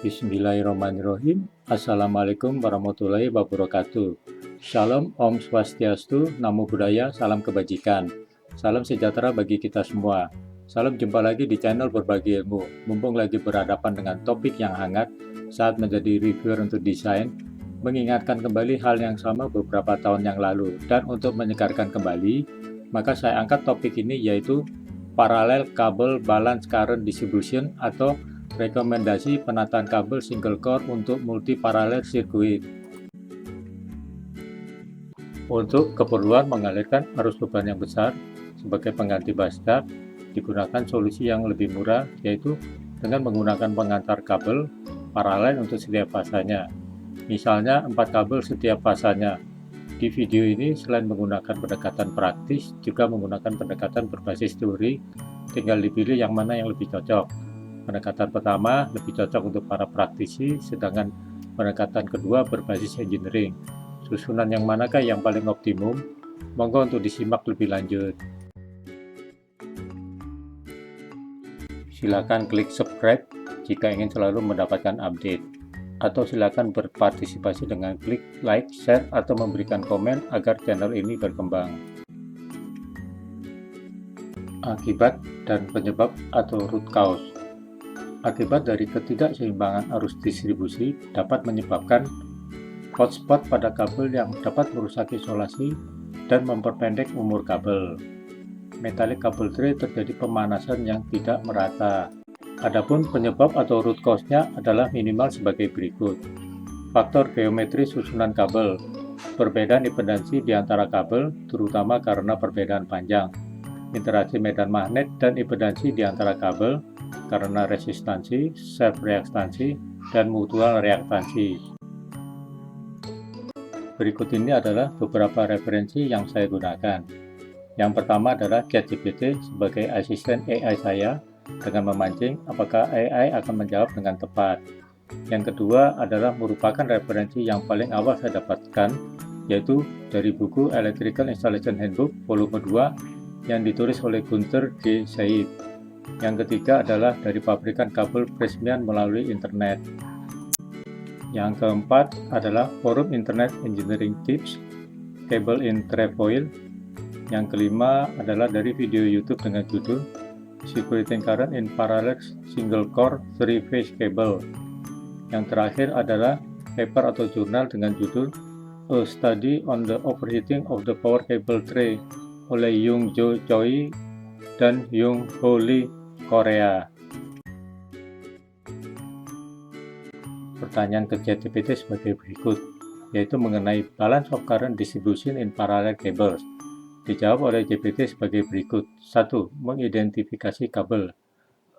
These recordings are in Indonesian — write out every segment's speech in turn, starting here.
Bismillahirrahmanirrahim. Assalamualaikum warahmatullahi wabarakatuh. Shalom, Om Swastiastu, Namo Buddhaya, salam kebajikan. Salam sejahtera bagi kita semua. Salam jumpa lagi di channel Berbagi Ilmu. Mumpung lagi berhadapan dengan topik yang hangat saat menjadi reviewer untuk desain, mengingatkan kembali hal yang sama beberapa tahun yang lalu. Dan untuk menyegarkan kembali, maka saya angkat topik ini yaitu Parallel Cable Balance Current Distribution atau rekomendasi penataan kabel single core untuk multi paralel circuit. Untuk keperluan mengalirkan arus beban yang besar sebagai pengganti basdak, digunakan solusi yang lebih murah, yaitu dengan menggunakan pengantar kabel paralel untuk setiap fasanya. Misalnya 4 kabel setiap fasanya. Di video ini selain menggunakan pendekatan praktis, juga menggunakan pendekatan berbasis teori, tinggal dipilih yang mana yang lebih cocok. Pendekatan pertama lebih cocok untuk para praktisi, sedangkan pendekatan kedua berbasis engineering. Susunan yang manakah yang paling optimum? Monggo untuk disimak lebih lanjut. Silakan klik subscribe jika ingin selalu mendapatkan update. Atau silakan berpartisipasi dengan klik like, share, atau memberikan komen agar channel ini berkembang. Akibat dan penyebab atau root cause. Akibat dari ketidakseimbangan arus distribusi dapat menyebabkan hotspot pada kabel yang dapat merusak isolasi dan memperpendek umur kabel. Metalik kabel tray terjadi pemanasan yang tidak merata. Adapun penyebab atau root cause-nya adalah minimal sebagai berikut. Faktor geometri susunan kabel, perbedaan impedansi di antara kabel, terutama karena perbedaan panjang, interaksi medan magnet dan impedansi di antara kabel, karena resistansi, self-reaktansi, dan mutual reaktansi. Berikut ini adalah beberapa referensi yang saya gunakan. Yang pertama adalah ChatGPT sebagai asisten AI saya dengan memancing apakah AI akan menjawab dengan tepat. Yang kedua adalah merupakan referensi yang paling awal saya dapatkan, yaitu dari buku Electrical Installation Handbook volume 2 yang ditulis oleh Gunther G. Said. Yang ketiga adalah dari pabrikan kabel Prysmian melalui internet. Yang keempat adalah forum internet engineering tips, cable in trefoil. Yang kelima adalah dari video YouTube dengan judul Separating Current in Parallel Single Core 3-Phase Cable. Yang terakhir adalah paper atau jurnal dengan judul A Study on the Overheating of the Power Cable Tray oleh Young Jo Choi dan Young Ho Lee, Korea. Pertanyaan ke ChatGPT sebagai berikut, yaitu mengenai balance of current distribution in parallel cables. Dijawab oleh GPT sebagai berikut. 1. Mengidentifikasi kabel.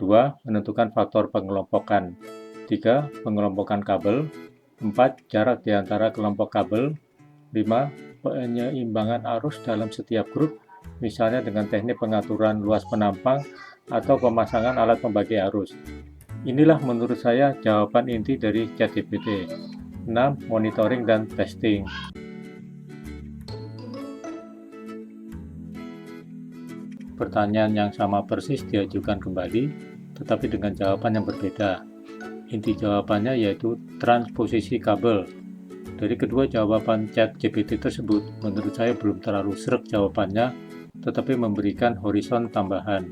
2. Menentukan faktor pengelompokan. 3. Pengelompokan kabel. 4. Jarak di antara kelompok kabel. 5. Penyeimbangan arus dalam setiap grup, misalnya dengan teknik pengaturan luas penampang atau pemasangan alat pembagi arus. Inilah menurut saya jawaban inti dari ChatGPT. 6. Monitoring dan testing. Pertanyaan yang sama persis diajukan kembali, tetapi dengan jawaban yang berbeda. Inti jawabannya yaitu transposisi kabel. Dari kedua jawaban ChatGPT tersebut, menurut saya belum terlalu sreg jawabannya, tetapi memberikan horizon tambahan.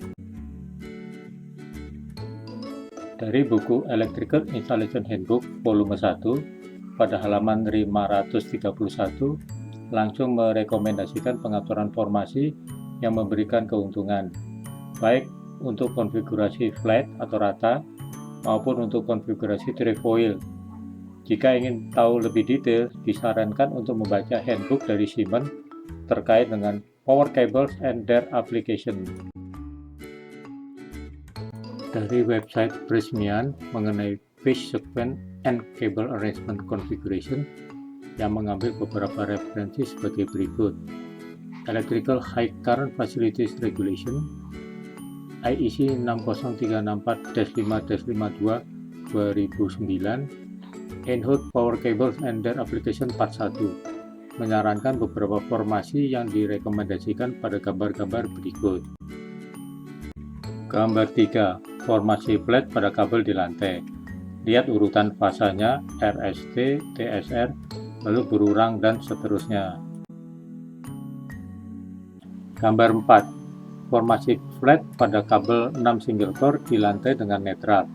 Dari buku Electrical Installation Handbook volume 1, pada halaman 531, langsung merekomendasikan pengaturan formasi yang memberikan keuntungan, baik untuk konfigurasi flat atau rata, maupun untuk konfigurasi trefoil. Jika ingin tahu lebih detail, disarankan untuk membaca handbook dari Siemens terkait dengan power cables and their application. Dari website Prysmian mengenai phase sequence and cable arrangement configuration yang mengambil beberapa referensi sebagai berikut. Electrical High Current Facilities Regulation IEC 60364-5-52 2009, Inhoud Power Cables and their Application Part 1 menyarankan beberapa formasi yang direkomendasikan pada gambar-gambar berikut. Gambar 3. Formasi flat pada kabel di lantai. Lihat urutan fasanya RST, TSR, lalu berurang dan seterusnya. Gambar 4. Formasi flat pada kabel 6 single core di lantai dengan netral.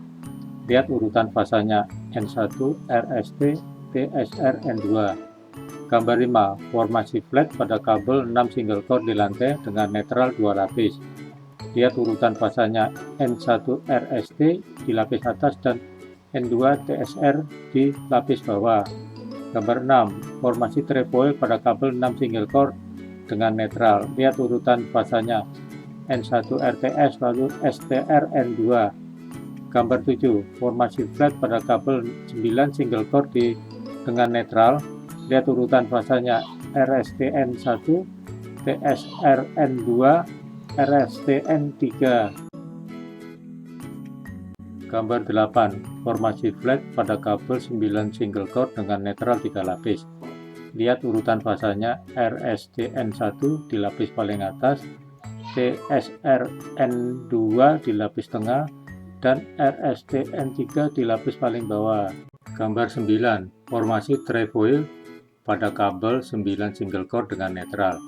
Lihat urutan fasanya N1, RST, TSR, N2. Gambar 5. Formasi flat pada kabel 6 single core di lantai dengan netral 2 lapis. Lihat urutan fasanya N1 RST di lapis atas dan N2 TSR di lapis bawah. Gambar 6. Formasi trefoil pada kabel 6 single core dengan netral. Lihat urutan fasanya N1 RTS lalu STR N2. Gambar 7. Formasi flat pada kabel 9 single core dengan netral. Lihat urutan fasanya RSTN1, TSRN2, RSTN3. Gambar 8. Formasi flat pada kabel 9 single core dengan netral 3 lapis. Lihat urutan fasanya RSTN1 di lapis paling atas, TSRN2 di lapis tengah, dan RSTN3 di lapis paling bawah. Gambar 9. Formasi trefoil pada kabel 9 single core dengan netral.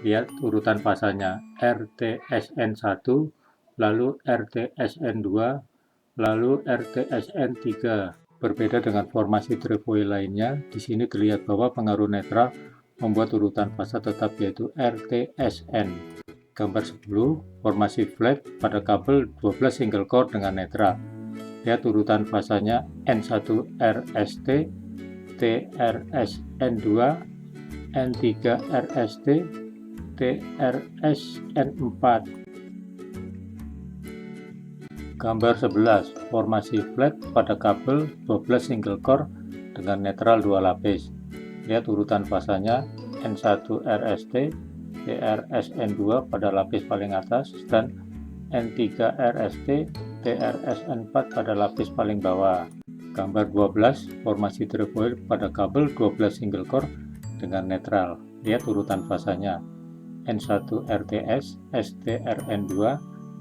Lihat urutan fasanya RTSN1, lalu RTSN2, lalu RTSN3. Berbeda dengan formasi trefoil lainnya, di sini terlihat bahwa pengaruh netral membuat urutan fasa tetap yaitu RTSN. Gambar 10. Formasi flat pada kabel 12 single core dengan netral. Lihat urutan fasanya N1 RST, TRSN2, N3 RST, TRSN4. Gambar 11. Formasi flat pada kabel 12 single core dengan netral 2 lapis. Lihat urutan fasanya N1 RST, TRSN2 pada lapis paling atas dan N3 RST, TRSN4 pada lapis paling bawah. Gambar 12. Formasi trefoil pada kabel 12 single core dengan netral. Lihat urutan fasanya N1 RTS, STRN2,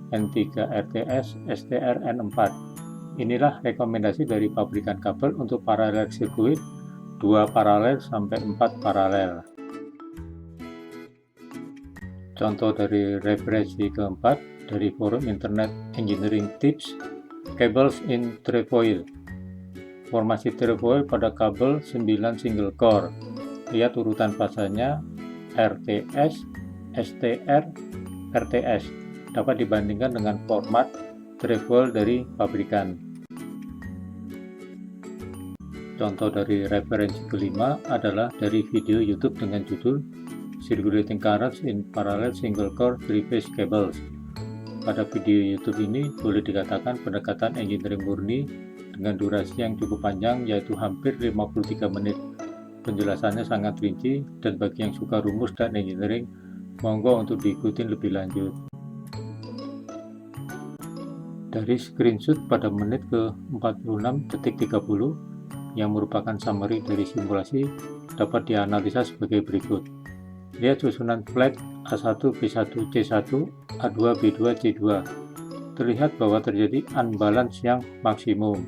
N3 RTS, STRN4. Inilah rekomendasi dari pabrikan kabel untuk paralel sirkuit 2 paralel sampai 4 paralel. Contoh dari referensi keempat dari forum internet Engineering Tips, Cables in Trefoil. Formasi trefoil pada kabel 9 single core. Lihat urutan fasanya RTS, STR, RTS. Dapat dibandingkan dengan format trefoil dari pabrikan. Contoh dari referensi kelima adalah dari video YouTube dengan judul Circulating Currents in Parallel Single Core 3-Phase Cables. Pada video YouTube ini boleh dikatakan pendekatan engineering murni dengan durasi yang cukup panjang yaitu hampir 53 menit. Penjelasannya sangat rinci dan bagi yang suka rumus dan engineering, monggo untuk diikuti lebih lanjut. Dari screenshot pada menit ke 46 detik 30 yang merupakan summary dari simulasi dapat dianalisa sebagai berikut. Lihat susunan flat A1, B1, C1, A2, B2, C2. Terlihat bahwa terjadi unbalance yang maksimum.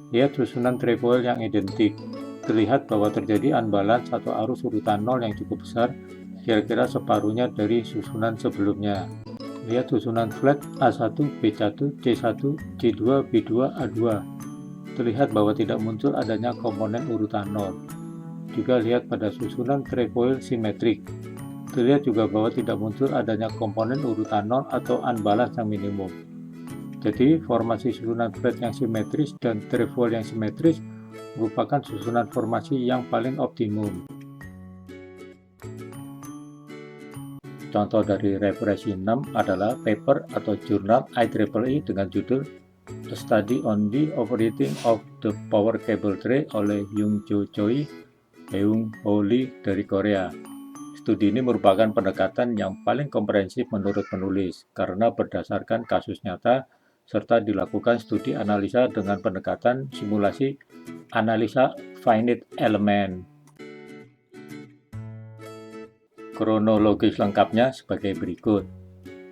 Lihat susunan trefoil yang identik. Terlihat bahwa terjadi unbalance atau arus urutan 0 yang cukup besar, kira-kira separuhnya dari susunan sebelumnya. Lihat susunan flat A1, B1, C1, C2, B2, A2. Terlihat bahwa tidak muncul adanya komponen urutan 0. Juga lihat pada susunan trefoil simetrik. Terlihat juga bahwa tidak muncul adanya komponen urutan 0 atau unbalance yang minimum. Jadi, formasi susunan flat yang simetris dan trefoil yang simetris merupakan susunan formasi yang paling optimum. Contoh dari referensi 6 adalah paper atau jurnal IEEE dengan judul A Study on the Operating of the Power Cable Tray oleh Young-Jo Choi, Heung-ho Lee dari Korea. Studi ini merupakan pendekatan yang paling komprehensif menurut penulis karena berdasarkan kasus nyata serta dilakukan studi analisa dengan pendekatan simulasi analisa finite element. Kronologis lengkapnya sebagai berikut.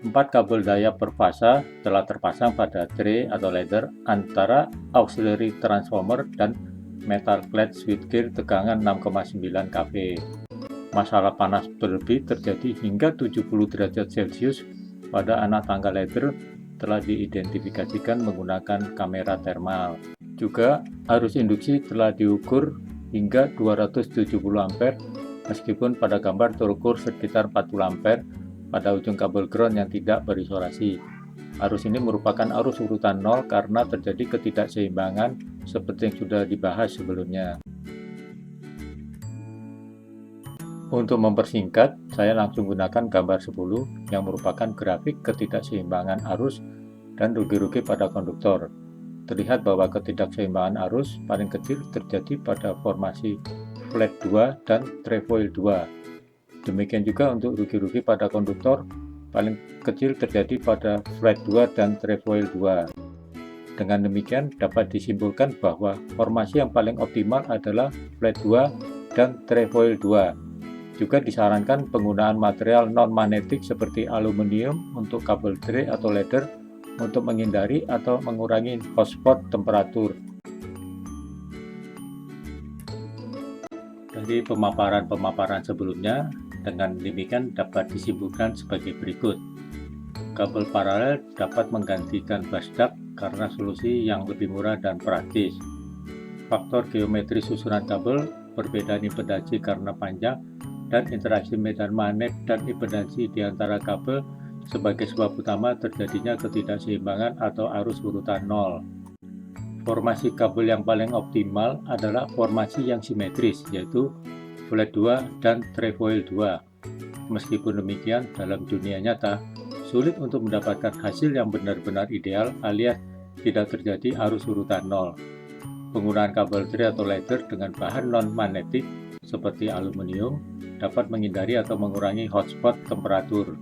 4 kabel daya per fasa telah terpasang pada tray atau ladder antara auxiliary transformer dan metal clad switchgear tegangan 6,9 kV. Masalah panas berlebih terjadi hingga 70 derajat Celcius pada anak tangga ladder telah diidentifikasikan menggunakan kamera thermal. Juga arus induksi telah diukur hingga 270 ampere meskipun pada gambar terukur sekitar 40 ampere pada ujung kabel ground yang tidak berisolasi. Arus ini merupakan arus urutan 0 karena terjadi ketidakseimbangan seperti yang sudah dibahas sebelumnya. Untuk mempersingkat, saya langsung gunakan gambar 10 yang merupakan grafik ketidakseimbangan arus dan rugi-rugi pada konduktor. Terlihat bahwa ketidakseimbangan arus paling kecil terjadi pada formasi flat 2 dan trefoil 2. Demikian juga untuk rugi-rugi pada konduktor, paling kecil terjadi pada flat 2 dan trefoil 2. Dengan demikian dapat disimpulkan bahwa formasi yang paling optimal adalah flat 2 dan trefoil 2. Juga disarankan penggunaan material non-magnetik seperti aluminium untuk kabel tray atau ladder untuk menghindari atau mengurangi hotspot temperatur. Dari pemaparan sebelumnya, dengan demikian dapat disimpulkan sebagai berikut. Kabel paralel dapat menggantikan busduct karena solusi yang lebih murah dan praktis. Faktor geometri susunan kabel, perbedaan impedansi karena panjang, dan interaksi medan magnet dan impedansi di antara kabel sebagai sebab utama terjadinya ketidakseimbangan atau arus urutan 0. Formasi kabel yang paling optimal adalah formasi yang simetris, yaitu flat 2 dan trefoil 2. Meskipun demikian, dalam dunia nyata, sulit untuk mendapatkan hasil yang benar-benar ideal alias tidak terjadi arus urutan 0. Penggunaan kabel tray atau ladder dengan bahan non-magnetik seperti aluminium dapat menghindari atau mengurangi hotspot temperatur.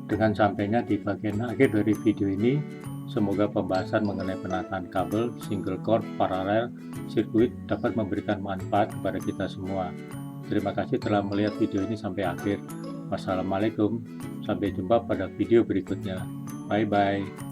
Dengan sampainya di bagian akhir dari video ini, semoga pembahasan mengenai penataan kabel single core paralel sirkuit dapat memberikan manfaat kepada kita semua. Terima kasih telah melihat video ini sampai akhir. Wassalamualaikum, sampai jumpa pada video berikutnya. Bye-bye.